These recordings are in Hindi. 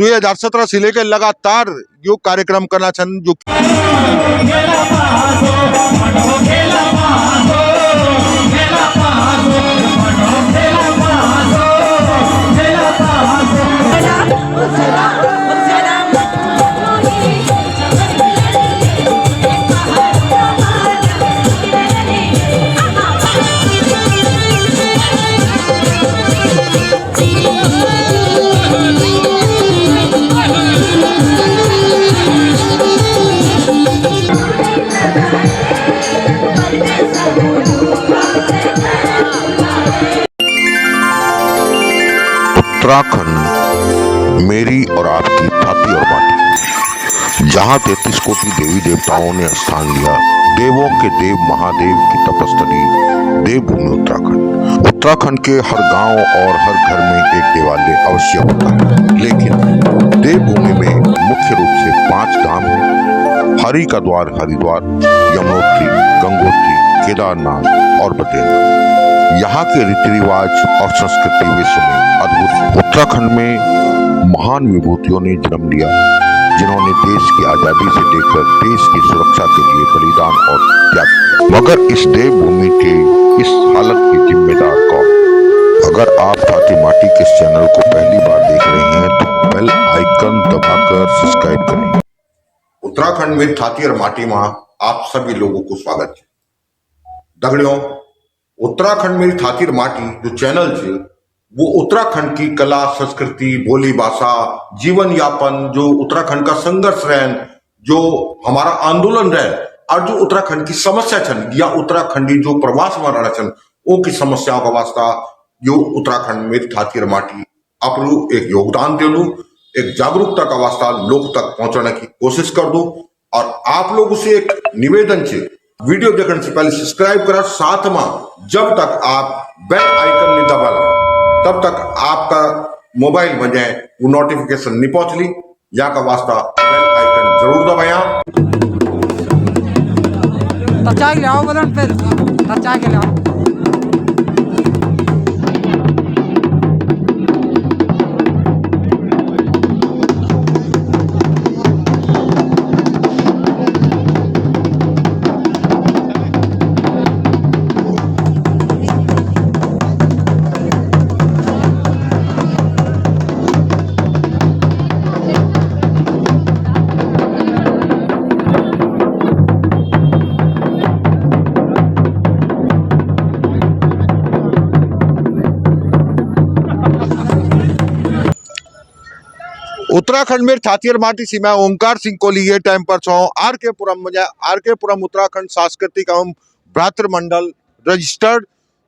2017 से लेकर लगातार यो कार्यक्रम करना छन जो उत्तराखंड मेरी और आपकी थाती और माटी, जहां 33 कोटि देवी देवताओं ने स्थान लिया, देवों के देव महादेव की तपस्थली देवभूमि उत्तराखंड। उत्तराखंड के हर गांव और हर घर में एक देवालय अवश्य होता है, लेकिन देवभूमि में मुख्य रूप से 5 धाम हैं: हरि का द्वार हरिद्वार, यमुनोत्री, गंगोत्री, केदारनाथ और बद्रीनाथ। यहाँ के रीति रिवाज और संस्कृति विश्व में अद्भुत। उत्तराखंड में महान विभूतियों ने जन्म लिया, जिन्होंने देश की आजादी से लेकर देश की सुरक्षा के लिए बलिदान और त्याग किया। मगर इस देवभूमि के इस हालत के जिम्मेदार कौन? अगर आप थाती माटी के चैनल को पहली बार देख रहे हैं तो बेल आइकन दबाकर सब्सक्राइब करें। उत्तराखंड में थाती और माटी में आप सभी लोगों को स्वागत है। दगड़ियों, उत्तराखंड में थाती और माटी जो चैनल है वो उत्तराखंड की कला, संस्कृति, बोली, भाषा, जीवन यापन, जो उत्तराखंड का संघर्ष रहन, जो हमारा आंदोलन रहे और जो उत्तराखंड की समस्या छन या उत्तराखंडी जो प्रवास में रहना छन वो की समस्याओं का वास्ता यो उत्तराखंड में थाती और माटी अपनू एक योगदान दे लू, एक जागरूकता का वास्ता लोग तक पहुंचाने की कोशिश कर दो। और आप लोगों से एक निवेदन है, वीडियो देखने से पहले सब्सक्राइब करा, साथ में जब तक आप बेल आइकन नहीं दबाला तब तक आपका मोबाइल में जाए वो नोटिफिकेशन नहीं पहुंच ली, या का वास्ता बेल आइकन जरूर दबाया। तचा के लाओ बदन फिर तचा के लाओ। उत्तराखंड में थाती और माटी सीमा ओंकार सिंह कोहली ये टाइम पर छो आर के पुरम उत्तराखंड सांस्कृतिक एवं भ्रातृ मंडल रजिस्टर्ड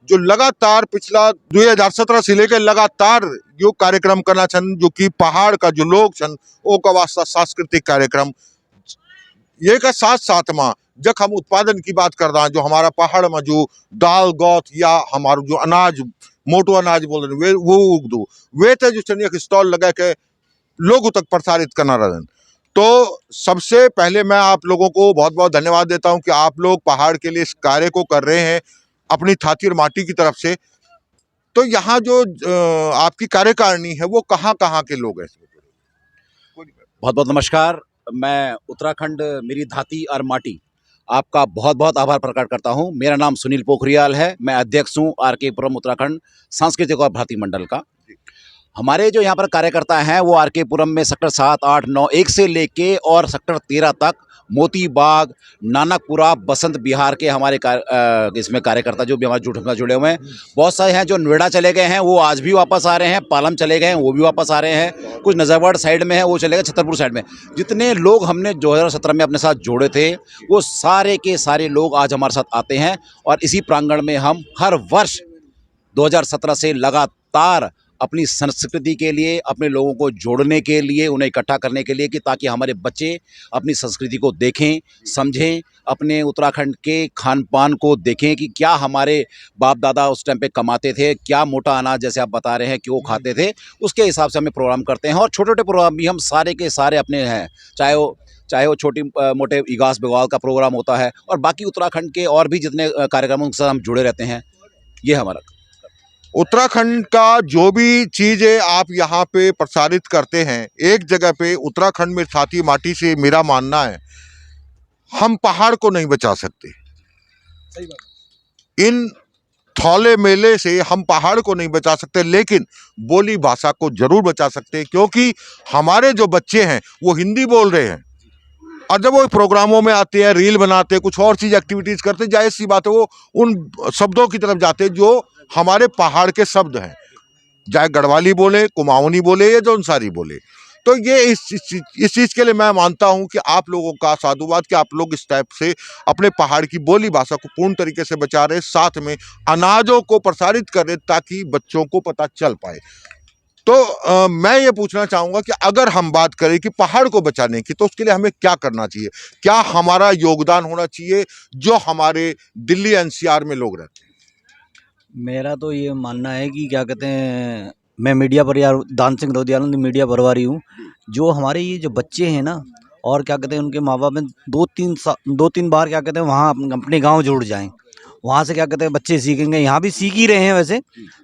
जो लगातार पिछला 2017 से लेकर लगातार यो कार्यक्रम करना छन, जो कि पहाड़ का जो लोग छन ओ का वास्ता सांस्कृतिक कार्यक्रम ये का साथ साथ में जब हम उत्पादन की बात कर रहे हैं, जो हमारा पहाड़ में जो दाल गौथ या हमारा जो अनाज मोटो अनाज बोल रहे वो उग दो वे थे जो छन एक स्टॉल लगा के लोगों तक प्रसारित करना रहन। तो सबसे पहले मैं आप लोगों को बहुत बहुत धन्यवाद देता हूं कि आप लोग पहाड़ के लिए इस कार्य को कर रहे हैं अपनी थाती और माटी की तरफ से। तो यहाँ जो आपकी कार्यकारिणी है वो कहाँ कहाँ के लोग हैं? बहुत बहुत नमस्कार। मैं उत्तराखंड मेरी धाती और माटी आपका बहुत बहुत आभार प्रकट करता हूं। मेरा नाम सुनील पोखरियाल है, मैं अध्यक्ष हूं आर.के. पुरम उत्तराखंड सांस्कृतिक और भ्रातृ मंडल का। हमारे जो यहाँ पर कार्यकर्ता हैं वो आर.के. पुरम में सेक्टर 7, 8, 9, 1 से लेके और सेक्टर 13 तक मोती बाग, नानकपुरा, बसंत बिहार के हमारे इसमें कार्यकर्ता जो भी हमारे जुड़े हुए हैं। बहुत सारे हैं जो नोएडा चले गए हैं, वो आज भी वापस आ रहे हैं। पालम चले गए हैं, वो भी वापस आ रहे हैं। कुछ नजरवाड़ साइड में है, वो चले गए छतरपुर साइड में। जितने लोग हमने 2017 में अपने साथ जोड़े थे वो सारे के सारे लोग आज हमारे साथ आते हैं। और इसी प्रांगण में हम हर वर्ष 2017 से लगातार अपनी संस्कृति के लिए, अपने लोगों को जोड़ने के लिए, उन्हें इकट्ठा करने के लिए कि ताकि हमारे बच्चे अपनी संस्कृति को देखें, समझें, अपने उत्तराखंड के खान पान को देखें कि क्या हमारे बाप दादा उस टाइम पे कमाते थे, क्या मोटा अनाज जैसे आप बता रहे हैं क्यों खाते थे, उसके हिसाब से हमें प्रोग्राम करते हैं। और छोटे छोटे प्रोग्राम भी हम सारे के सारे अपने हैं, चाहे वो छोटी मोटे इगास बगवाल का प्रोग्राम होता है और बाकी उत्तराखंड के और भी जितने कार्यक्रमों के साथ हम जुड़े रहते हैं। ये हमारा उत्तराखंड का जो भी चीजें आप यहाँ पे प्रसारित करते हैं, एक जगह पे उत्तराखंड में छाती माटी से मेरा मानना है, हम पहाड़ को नहीं बचा सकते। सही बात। इन थौले मेले से हम पहाड़ को नहीं बचा सकते, लेकिन बोली भाषा को जरूर बचा सकते हैं, क्योंकि हमारे जो बच्चे हैं वो हिंदी बोल रहे हैं, और जब वो प्रोग्रामों में आते हैं, रील बनाते हैं, कुछ और चीज एक्टिविटीज करते हैं, जाहिर सी बात है वो उन शब्दों की तरफ जाते हैं जो हमारे पहाड़ के शब्द हैं, चाहे गढ़वाली बोले, कुमाऊनी बोले या जौनसारी बोले। तो ये इस चीज़ के लिए मैं मानता हूं कि आप लोगों का साधुवाद कि आप लोग इस टाइप से अपने पहाड़ की बोली भाषा को पूर्ण तरीके से बचा रहे, साथ में अनाजों को प्रसारित कर रहे ताकि बच्चों को पता चल पाए। तो मैं ये पूछना चाहूँगा कि अगर हम बात करें कि पहाड़ को बचाने की, तो उसके लिए हमें क्या करना चाहिए? क्या हमारा योगदान होना चाहिए जो हमारे दिल्ली एनसीआर में लोग रहते हैं? मेरा तो ये मानना है कि क्या कहते हैं, मैं मीडिया पर यार दान सिंह रोदियाल मीडिया प्रभारी हूँ। जो हमारे ये जो बच्चे हैं ना, और क्या कहते हैं उनके माँ बाप में दो तीन बार क्या कहते हैं वहाँ अपने गांव जुड़ जाएं। वहाँ से क्या कहते हैं बच्चे सीखेंगे, यहाँ भी सीख ही रहे हैं वैसे,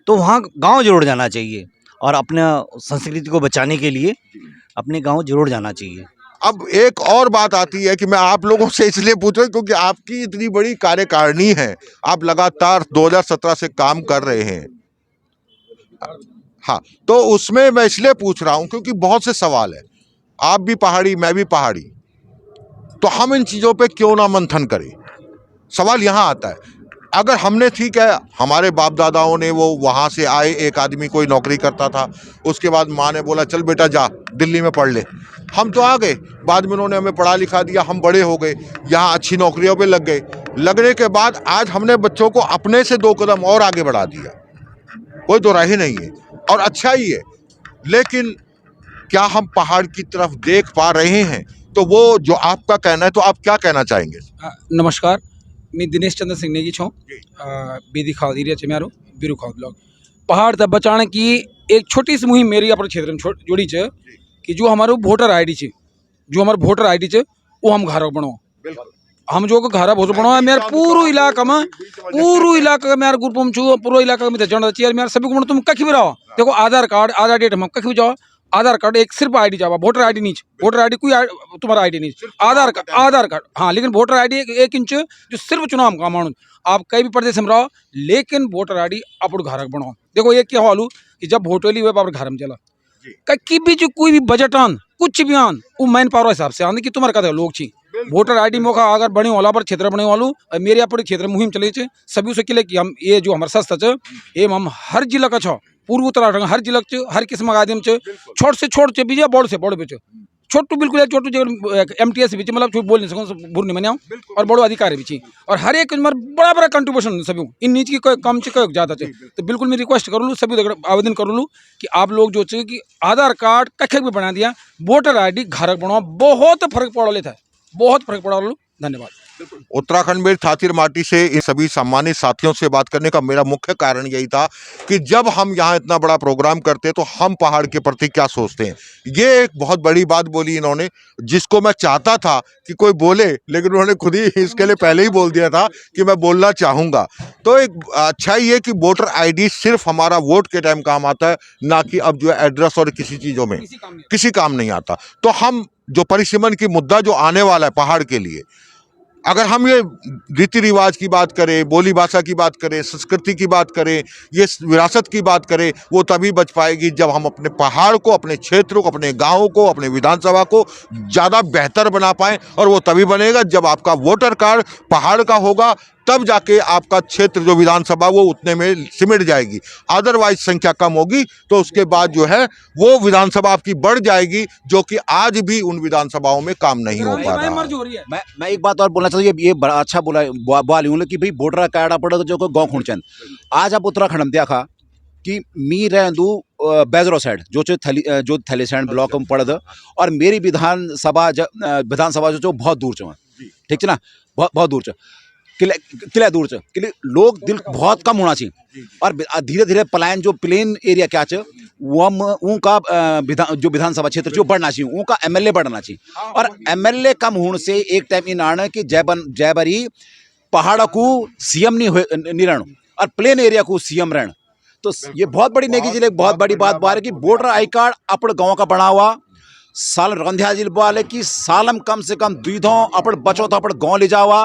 तो वहाँ गांव जरूर जाना चाहिए और अपने संस्कृति को बचाने के लिए अपने गांव जरूर जाना चाहिए। अब एक और बात आती है कि मैं आप लोगों से इसलिए पूछ रहा हूं क्योंकि आपकी इतनी बड़ी कार्यकारिणी है, आप लगातार 2017 से काम कर रहे हैं। हाँ, तो उसमें मैं इसलिए पूछ रहा हूं क्योंकि बहुत से सवाल है, आप भी पहाड़ी, मैं भी पहाड़ी, तो हम इन चीज़ों पे क्यों ना मंथन करें। सवाल यहाँ आता है, अगर हमने, ठीक है, हमारे बाप दादाओं ने वो वहाँ से आए, एक आदमी कोई नौकरी करता था, उसके बाद माँ ने बोला चल बेटा जा दिल्ली में पढ़ ले, हम तो आ गए, बाद में उन्होंने हमें पढ़ा लिखा दिया, हम बड़े हो गए, यहाँ अच्छी नौकरियों पे लग गए, लगने के बाद आज हमने बच्चों को अपने से 2 कदम और आगे बढ़ा दिया, कोई दो राह नहीं है, और अच्छा ही है। लेकिन क्या हम पहाड़ की तरफ देख पा रहे हैं? तो वो जो आपका कहना है, तो आप क्या कहना चाहेंगे? नमस्कार, मी दिनेश चंद्र सिंह नेगी छो, बेदी खाद एरिया चे म्यारो बिरु खाद ब्लॉक। पहाड़ तक बचाने की एक छोटी सी मुहिम मेरी अपने क्षेत्र में जुड़ी च कि जो हमारो वोटर आईडी चे, जो हमारा वोटर आईडी चे वो हम घर बनो, हम जो घर वोटर बनो है मेरे पूरा इलाका में मेरे ग्रुप में छू, पूरा इलाका में जाना चाहिए मेरे सभी को, तुम कहीं भी रहो, देखो आधार कार्ड, आधार डेट हम कहीं भी जाओ, आधार कार्ड एक सिर्फ आईडी जावा, वोटर आईडी नहीं, वोटर आईडी कोई तुम्हारा आईडी नहीं, आधार कार्ड हाँ, लेकिन वोटर आईडी एक इंच जो सिर्फ चुनाव का मानो, आप कहीं भी प्रदेश में रहो, लेकिन वोटर आईडी अपने घर बनाओ। देखो ये क्या हालू कि जब वोट होली हुए घर में चला कहीं भी जो कोई भी बजट आन, कुछ भी आन, वो मैन पावर हिसाब से आने कि तुम्हारे कदर लोग छी वोटर आईडी मौका अगर बने वाला पर क्षेत्र बने वालू, मेरे अपने क्षेत्र में मुहिम चले सभी से किले कि हम ये जो हमारा संस्था च एवं हम हर जिला का छो, पूर्व उत्तराखंड हर जिला हर किस्म का आदमी छोट से छोट चे बीजे बड़ से बड़ पे छोटू बिल्कुल छोटू जो MTS भी मतलब बोल नहीं सकूँ बुर नहीं मनाऊँ, और बड़ो अधिकारी भी छी, और हर एक बड़ा बड़ा कंट्रीब्यूशन सभी इन नीच की कोई कम से कोई ज़्यादा चाहिए। तो बिल्कुल मैं रिक्वेस्ट करूँ सभी आवेदन करूँ कि आप लोग जो चाहिए कि आधार कार्ड कखे भी बना दिया, वोटर आईडी घर बनाओ, बहुत फर्क पड़ा लेता है, बहुत फर्क पड़ा। धन्यवाद। उत्तराखंड में छातीर माटी से इन सभी सम्मानित साथियों से बात करने का मेरा मुख्य कारण यही था कि जब हम यहाँ इतना बड़ा प्रोग्राम करते हैं तो हम पहाड़ के प्रति क्या सोचते हैं। ये एक बहुत बड़ी बात बोली इन्होंने, जिसको मैं चाहता था कि कोई बोले, लेकिन उन्होंने खुद ही इसके लिए पहले ही बोल दिया था कि मैं बोलना चाहूँगा। तो एक अच्छा ही है कि वोटर आईडी सिर्फ हमारा वोट के टाइम काम आता है, ना कि अब जो है एड्रेस और किसी चीज़ों में किसी काम नहीं आता। तो हम जो परिसीमन की मुद्दा जो आने वाला है पहाड़ के लिए, अगर हम ये रीति रिवाज की बात करें, बोली भाषा की बात करें, संस्कृति की बात करें, ये विरासत की बात करें, वो तभी बच पाएगी जब हम अपने पहाड़ को, अपने क्षेत्र को, अपने गाँव को, अपने विधानसभा को ज़्यादा बेहतर बना पाएँ। और वो तभी बनेगा जब आपका वोटर कार्ड पहाड़ का होगा, तब जाके आपका क्षेत्र जो विधानसभा वो उतने में सिमट जाएगी। अदरवाइज संख्या कम होगी तो उसके बाद जो है वो विधानसभा आपकी बढ़ जाएगी, जो कि आज भी उन विधानसभाओं में काम नहीं हो पा रहा है। मैं एक बात और बोलना चाहूँ, ये बड़ा अच्छा बोला हूँ कि भाई वोटर कार्ड पड़े जो गाँव खुणचंद। आज आप उत्तराखंड में देखा कि मी रहूँ बेजरो साइड जो थैलीसैंड ब्लॉक में पड़द, और मेरी विधानसभा जो बहुत दूर च, ठीक है ना, बहुत दूर च, किले दूर च, किले लोग दिल बहुत कम होना चाहिए, और धीरे धीरे पलायन जो प्लेन एरिया क्या च उनका जो विधानसभा क्षेत्र जो बढ़ना चाहिए, उनका MLA बढ़ना चाहिए। और MLA कम होने से एक टाइम इन आने कि जयबरी पहाड़ को CM नहीं रहना और प्लेन एरिया को CM रहना, तो ये बहुत बड़ी नेकी जिले बहुत बड़ी बात बात है कि वोटर आई कार्ड अपने गांव का बना हुआ साल रंध्या जिले वाले की सालम कम से कम दूधों अपने बचो तो अपने गांव ले जावा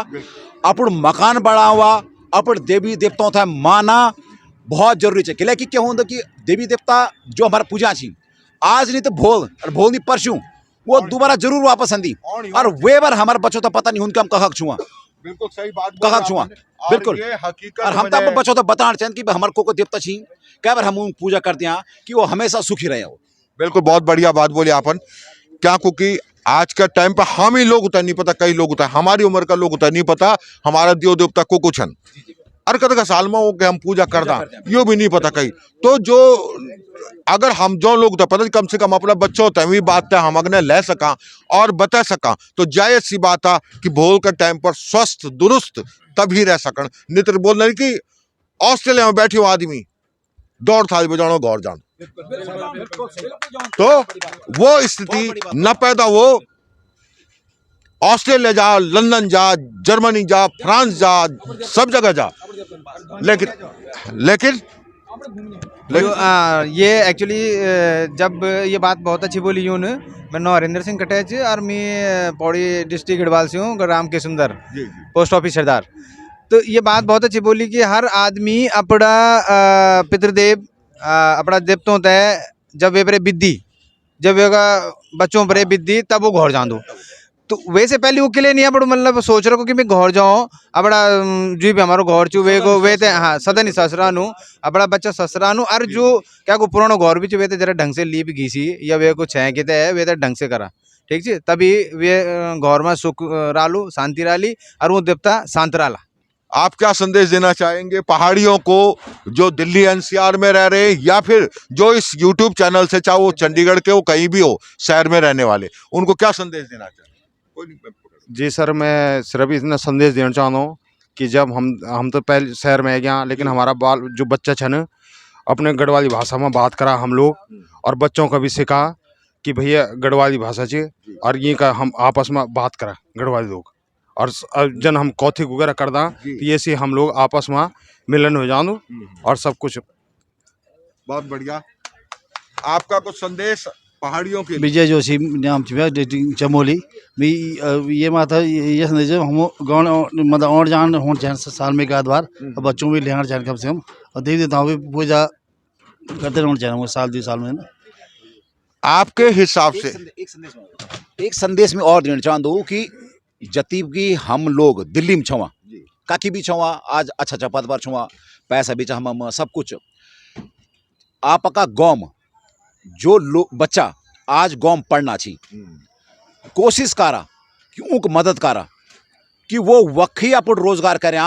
अपन मकान बना हुआ अपन देवी देवताओं था माना बहुत जरूरी है किले कि क्या होता कि देवी देवता जो हमारा पूजा छी आज नहीं तो भोल और भोल नहीं परसों वो दोबारा जरूर वापस आंदी और वे बार हमारे बच्चों तो पता नहीं उनके हम कहा छुआ बिल्कुल सही बात कहा छुआ बिल्कुल ये हकीकत और हम तो बच्चों तो बताना चाहते कि हमारे को देवता छी क्या बार हम पूजा करते हैं कि वो हमेशा सुखी रहे हो। बिल्कुल बहुत बढ़िया बात बोली आपन क्या क्योंकि आज का टाइम पे हम ही लोग होता नहीं पता कई लोग होता है हमारी उम्र का लोग होता नहीं पता हमारा देव देवता को कुछ है अर कद का साल में वो के हम पूजा करता यो भी नहीं पता कहीं तो जो अगर हम जो लोग तो पता कम से कम अपना बच्चों तक भी बात है हम अगने ले सका और बता सका तो जायज सी बात है कि भोल के टाइम पर स्वस्थ दुरुस्त तभी रह सकन नित्र बोल रहे कि ऑस्ट्रेलिया में बैठे हुए आदमी दौड़ थाली बजानो गौर जान तो वो स्थिति न पैदा हो ऑस्ट्रेलिया जा लंदन जा जर्मनी जा फ्रांस जा सब जगह जा लेकिन ये एक्चुअली जब ये बात बहुत अच्छी बोली यूं मैं नरेंद्र सिंह कटेच और मैं पौड़ी डिस्ट्रिक्ट गढ़वाल से हूँ राम के सुंदर पोस्ट ऑफिस सरदार। तो ये बात बहुत अच्छी बोली कि हर आदमी अपना पितृदेव अपना देवतों तय जब वे परे विद्धि जब वे बच्चों पर विद्धि तब वो घर जान दो तो वैसे पहले वो किले नहीं अपना मतलब सोच रहा कि मैं घर जाऊँ अपना जो भी हमारा घर चू वे को वे थे हाँ सदन ससरा नू अपना बच्चा ससरा नू और जो क्या को पुराना घर भी वे थे जरा ढंग से लीप घीसी या वे को छः के वे थे ढंग से करा ठीक है तभी वे घर में सुख रालू शांति राली और वो देवता शांत राला। आप क्या संदेश देना चाहेंगे पहाड़ियों को जो दिल्ली एनसीआर में रह रहे हैं या फिर जो इस यूट्यूब चैनल से चाहे वो चंडीगढ़ के हो कहीं भी हो शहर में रहने वाले उनको क्या संदेश देना चाहेंगे? जी सर मैं सिर्फ इतना संदेश देना चाहता हूँ कि जब हम तो पहले शहर में गया लेकिन हमारा बाल जो बच्चा छन अपने गढ़वाली भाषा में बात करा हम लोग और बच्चों का भी सिखा कि भैया गढ़वाली भाषा चाहिए और ये का हम आपस में बात करा गढ़वाली लोग और जन हम कौथिक वगैरह कर दा तो ये से हम लोग आपस में मिलन हो जानो और सब कुछ बहुत बढ़िया। आपका कुछ संदेश पहाड़ियों के विजय जोशी नाम चमोली भी ये माता ये संदेश हम गाँव मतलब और जान हो साल में एक आध बार और बच्चों भी लेना चाहिए कम से कम और देवी देवताओं भी पूजा करते रहना चाहिए साल 2 साल में ना। आपके हिसाब से एक संदेश में और देना चाहता हूँ कि जतीब की हम लोग दिल्ली में छुआ काकी भी छुआ आज अच्छा पद पर छुआ पैसा भी हम सब कुछ आपका गाँव जो बच्चा आज गाँव पढ़ना छी कोशिश करा कि उनको मदद करा कि वो वक्ही अपन रोजगार करें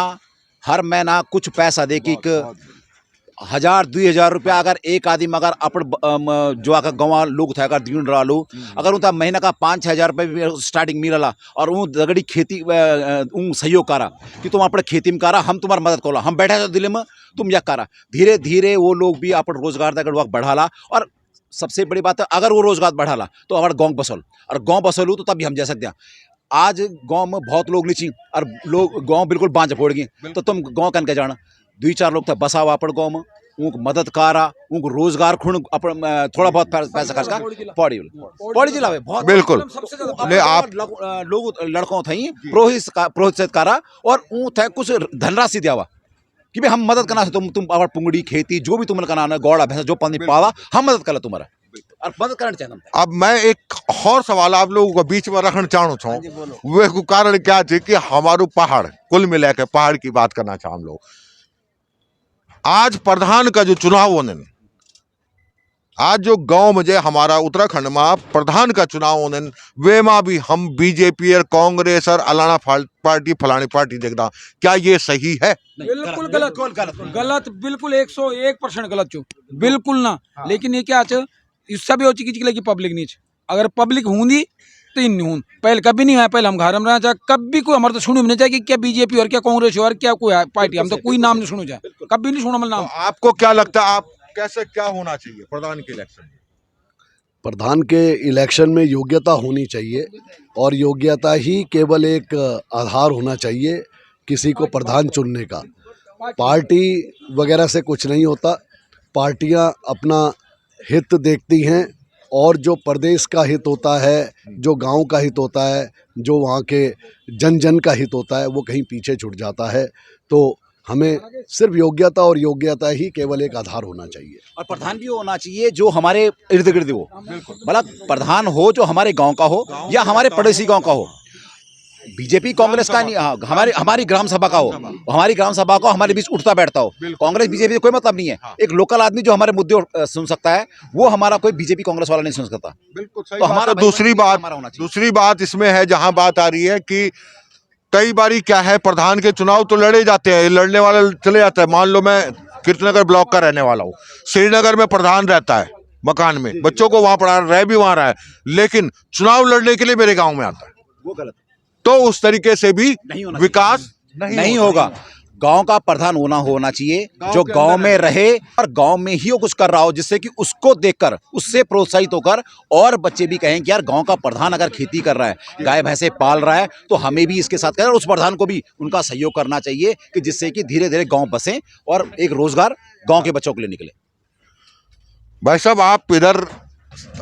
हर महीना कुछ पैसा दे कि 1000-2000 रुपया अगर एक आदमी अगर अपन जो आकर गाँव लोग थे अगर दीन रहा लो अगर उनका महीना का 5-6 रुपये स्टार्टिंग मिला और उन दगड़ी खेती उन सहयोग करा कि तुम अपने खेती में करा हम तुम्हारी मदद करो हम बैठे तो दिल्ली में तुम यह करा धीरे धीरे वो लोग भी अपन रोजगार दगड़ बढ़ाला और सबसे बड़ी बात है अगर वो रोजगार बढ़ाला तो हमारे गाँव बसल और गाँव बसलू तो तभी हम जा सकते हैं। आज गाँव में बहुत लोग नीची और लोग गाँव बिल्कुल बांझ फोड़ गए तो तुम गाँव कन के जाना 2-4 लोग थे बसा हुआ अपन गाँव में उनको मदद करा उनको रोजगार खुण अपन थोड़ा बहुत पैसा खर्च कर पौड़ी जिला में बहुत बिल्कुल आप लोग लड़कों थे प्रोत्साहित करा और ऊँ थे कुछ धनराशि दिया कि भाई हम मदद करना तुम अगर पुंगड़ी खेती जो भी तुमने करना गौड़ा भैंसा जो पानी पावा हम मदद कर तुम्हारा और मदद करना चाहिए। अब मैं एक और सवाल आप लोगों को बीच में रखना चाहूँ वे को कारण क्या है कि हमारू पहाड़ कुल मिला के पहाड़ की बात करना चाह हम लोग आज प्रधान का जो चुनाव होने आज जो गांव में जो हमारा उत्तराखंड में प्रधान का चुनाव होने वे में भी हम बीजेपी और कांग्रेस और अलाना पार्टी फलानी पार्टी देखता क्या ये सही है? बिल्कुल गलत बिल्कुल 101% गलत चो बिल्कुल ना। लेकिन ये क्या इससे भी की पब्लिक नहीं अगर पब्लिक होंगी तो इन नहीं पहले कभी नहीं है पहले हम घर में रहना चाहे कभी कोई हमारे तो सुनू नहीं चाहिए कि क्या बीजेपी और क्या कांग्रेस और क्या कोई पार्टी हम तो कोई नाम नहीं सुनू जाए कभी नहीं सुना नाम। आपको क्या लगता है आप कैसे क्या होना चाहिए प्रधान के इलेक्शन में? प्रधान के इलेक्शन में योग्यता होनी चाहिए और योग्यता ही केवल एक आधार होना चाहिए किसी को प्रधान चुनने का। पार्टी वगैरह से कुछ नहीं होता। पार्टियां अपना हित देखती हैं और जो प्रदेश का हित होता है, जो गांव का हित होता है, जो वहाँ के जन जन का हित होता है, वो कहीं पीछे छूट जाता है। तो हमें सिर्फ योग्यता और योग्यता ही केवल एक आधार होना चाहिए। और प्रधान भी होना चाहिए जो हमारे इर्द गिर्द हो, मतलब प्रधान हो जो हमारे गांव का हो या हमारे पड़ोसी गांव का हो। बीजेपी कांग्रेस का नहीं, हाँ, हमारी ग्राम सभा का हो, हमारी ग्राम सभा को हमारे बीच उठता बैठता हो। कांग्रेस बीजेपी से कोई मतलब नहीं है। एक लोकल आदमी जो हमारे मुद्दे सुन सकता है, वो हमारा कोई बीजेपी कांग्रेस वाला नहीं सुन सकता। बिल्कुल सही तो बात हमारा है। दूसरी बात इसमें है, जहां बात आ रही है कि कई बारी क्या है, प्रधान के चुनाव तो लड़े जाते हैं, लड़ने वाले चले जाते हैं। मान लो मैं कीर्तनगर ब्लॉक का रहने वाला हूँ, श्रीनगर में प्रधान रहता है मकान में, बच्चों को वहां पढ़ा रह भी वहां रहा है, लेकिन चुनाव लड़ने के लिए मेरे गांव में आता है। वो गलत है। तो उस तरीके से भी विकास नहीं होगा। गांव का प्रधान होना चाहिए जो गांव में रहे और गांव में ही वो कुछ कर रहा हो, जिससे कि उसको देखकर, उससे प्रोत्साहित होकर और बच्चे भी कहें कि यार गांव का प्रधान अगर खेती कर रहा है, गाय भैंसे पाल रहा है, तो हमें भी इसके साथ करना, और उस प्रधान को भी उनका सहयोग करना चाहिए कि जिससे कि धीरे धीरे गांव बसे और एक रोजगार गांव के बच्चों के लिए निकले। भाई साहब, आप इधर,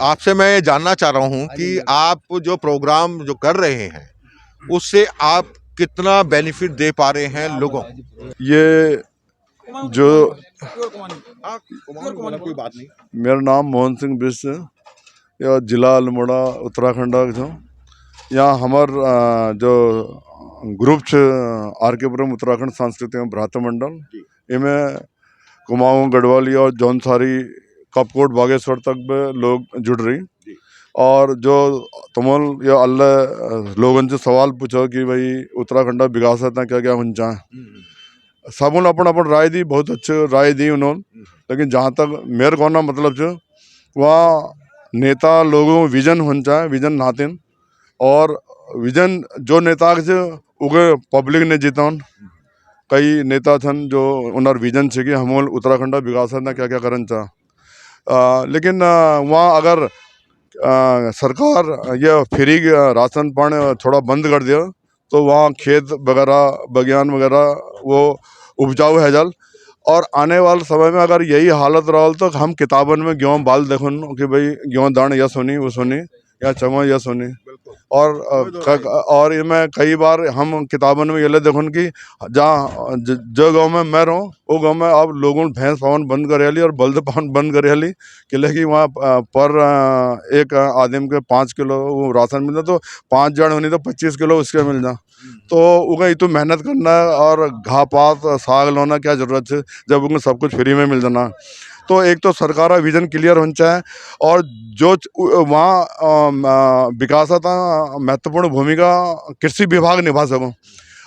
आपसे मैं ये जानना चाह रहा हूं कि आप जो प्रोग्राम जो कर रहे हैं उससे आप कितना बेनिफिट दे पा रहे हैं लोगों को? ये जो कोई बात नहीं। मेरा नाम मोहन सिंह बिस्ट है, या जिला अल्मोड़ा उत्तराखंड छो। यहाँ हमार जो ग्रुप छे आरकेपुरम उत्तराखंड सांस्कृतिक भ्राता मंडल, इनमें कुमाऊं, गढ़वाली और जौनसारी, कपकोट, बागेश्वर तक भी लोग जुड़ रही। और जो तुमल या अल्लाह लोगन से सवाल पूछो कि भाई उत्तराखंड विकास है क्या क्या होना चाहे, सब अपन अपन राय दी, बहुत अच्छे राय दी उन्होंने। लेकिन जहाँ तक मेरे को ना मतलब जो वहाँ नेता लोगों को विजन होना चाहे, विजन नातिन, और विजन जो नेता से उगे पब्लिक ने जीता। कई नेता थन जो उनर विजन से कि हम उत्तराखंड विकास है क्या क्या करना चाह। लेकिन वहाँ अगर सरकार ये फ्री राशन पानी थोड़ा बंद कर दिया तो वहाँ खेत वगैरह, बगियान वगैरह वो उपजाऊ है जल। और आने वाले समय में अगर यही हालत रहा तो हम किताबन में गेहूँ बाल देखो कि भाई गेहूँ दान या सोनी वो सोनी या चमो या सोनी। और इनमें कई बार हम किताबन में ये देखो कि जहाँ जो गांव में मैं रहूँ वो गांव में अब लोगों ने भैंस पावन बंद कर ली और बल्द पावन बंद कर ली, कि वहाँ पर एक आदमी के 5 किलो वो राशन मिलता, तो 5 जन होनी तो 25 किलो उसके मिल जा। तो उन्हें तो मेहनत करना है और घा पात साग लाना क्या जरूरत है जब उन्हें सब कुछ फ्री में मिल जाना। तो एक तो सरकार का विजन क्लियर होना चाहिए, और जो वहाँ विकास था महत्वपूर्ण भूमिका कृषि विभाग निभा सको।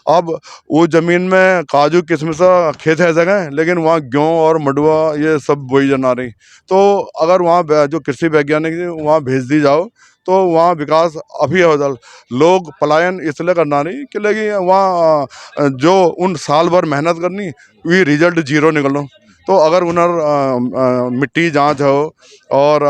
अब वो ज़मीन में काजू किस्म सा खेत है जगह, लेकिन वहाँ गेहूँ और मडुआ ये सब बोई जना रही। तो अगर वहाँ जो कृषि वैज्ञानिक वहाँ भेज दी जाओ तो वहाँ विकास अभी हो जाए। लोग पलायन इसलिए करना नहीं कि लेकिन वहाँ जो उन साल भर मेहनत करनी वी रिजल्ट जीरो निकलो। तो अगर उनर मिट्टी जांच हो और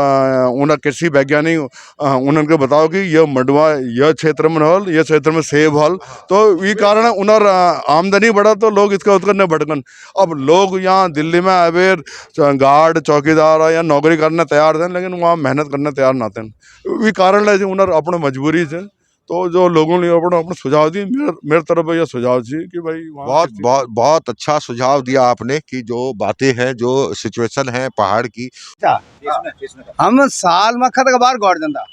उनर कृषि वैज्ञानिक उनके बताओ कि यह मडवा यह क्षेत्र में हल, यह क्षेत्र में सेब हल, तो ये कारण उनर आमदनी बढ़ा तो लोग इसका उत्कर्ष भटकन। अब लोग यहाँ दिल्ली में अवेर गार्ड चौकीदार या नौकरी करने तैयार थे, लेकिन वहाँ मेहनत करने तैयार ना थे। ये कारण है उनर अपने मजबूरी से। तो जो लोगों ने अपने सुझाव दिए, मेरे तरफ यह सुझाव चाहिए कि भाई बहुत अच्छा सुझाव दिया आपने कि जो बातें हैं, जो सिचुएशन है पहाड़ की। हम साल में खत बार गौड़ जाता,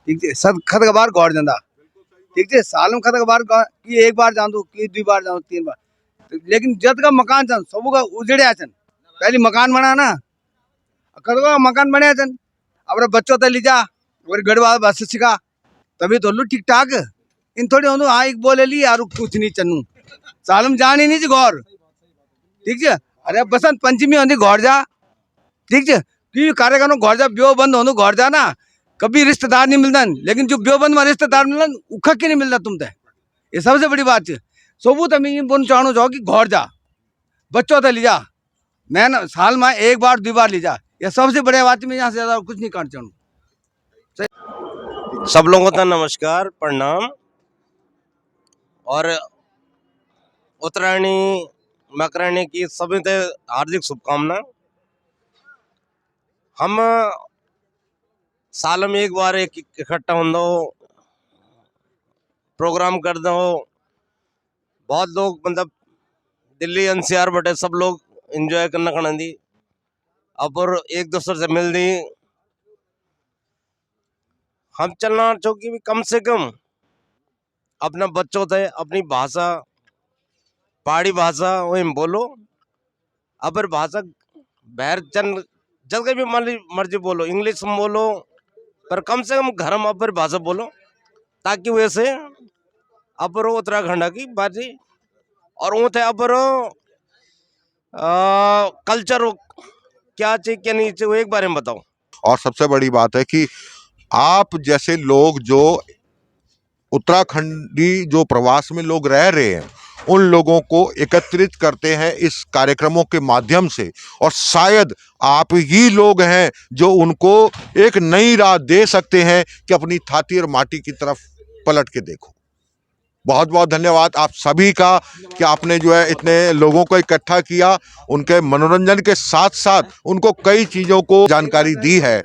ठीक है, सब खत बार गौड़ जाता, ठीक है, साल में खत बार कि एक बार जाऊँ कि 2 बार जाऊँ 3 बार। लेकिन जद का मकान चन सब का उजड़े आचन, पहले मकान बना ना, कद का मकान बने आचन, अब बच्चों तक लीजा और गढ़वा बस सिखा तभी तो ठीक ठाक। इन थोड़ी हों हाँ एक बोले ली यार कुछ नहीं चन्नू साल में जान ही नहीं गौर, ठीक है। अरे बसंत पंचमी होती गौर जा, ठीक है, कि कार्यक्रम गौर जा, ब्यो बंद हो गौर जा ना, कभी रिश्तेदार नहीं मिलता। लेकिन जो ब्यो बंद में रिश्तेदार मिलना उखा के नहीं मिलता तुम ते, ये सबसे बड़ी बात है। सबूत हमें बोल चाहूँ जाओ कि गौर जा, बच्चों तक लीजा, मैं ना साल में 1 बार 2 बार लीजा, ये सबसे बड़ी बात है। मैं यहाँ से ज़्यादा कुछ नहीं करना चाहूँ। सब लोगों का नमस्कार, प्रणाम और उत्तरायणी मकरायणी की सभी ते हार्दिक शुभकामना। हम साल में एक बार एक इकट्ठा होंदो प्रोग्राम कर दो। बहुत लोग मतलब दिल्ली एनसीआर बटे सब लोग एंजॉय करना खड़ी अब और एक दूसरे से मिल दी। हम चलना चौकी भी कम से कम अपना बच्चों थे अपनी भाषा पहाड़ी भाषा वही बोलो। अबर भाषा बाहर चल जगह भी मर्जी बोलो इंग्लिश में बोलो पर कम से कम घर में अपर भाषा बोलो ताकि वैसे अपर उत्तराखंड की बाजी और वो थे अपर कल्चर क्या चाहिए क्या नहीं चाहिए वो एक बारे में बताओ। और सबसे बड़ी बात है कि आप जैसे लोग जो उत्तराखंडी जो प्रवास में लोग रह रहे हैं उन लोगों को एकत्रित करते हैं इस कार्यक्रमों के माध्यम से और शायद आप ही लोग हैं जो उनको एक नई राह दे सकते हैं कि अपनी थाती और माटी की तरफ पलट के देखो। बहुत बहुत धन्यवाद आप सभी का कि आपने जो है इतने लोगों को इकट्ठा किया, उनके मनोरंजन के साथ साथ उनको कई चीज़ों को जानकारी दी है।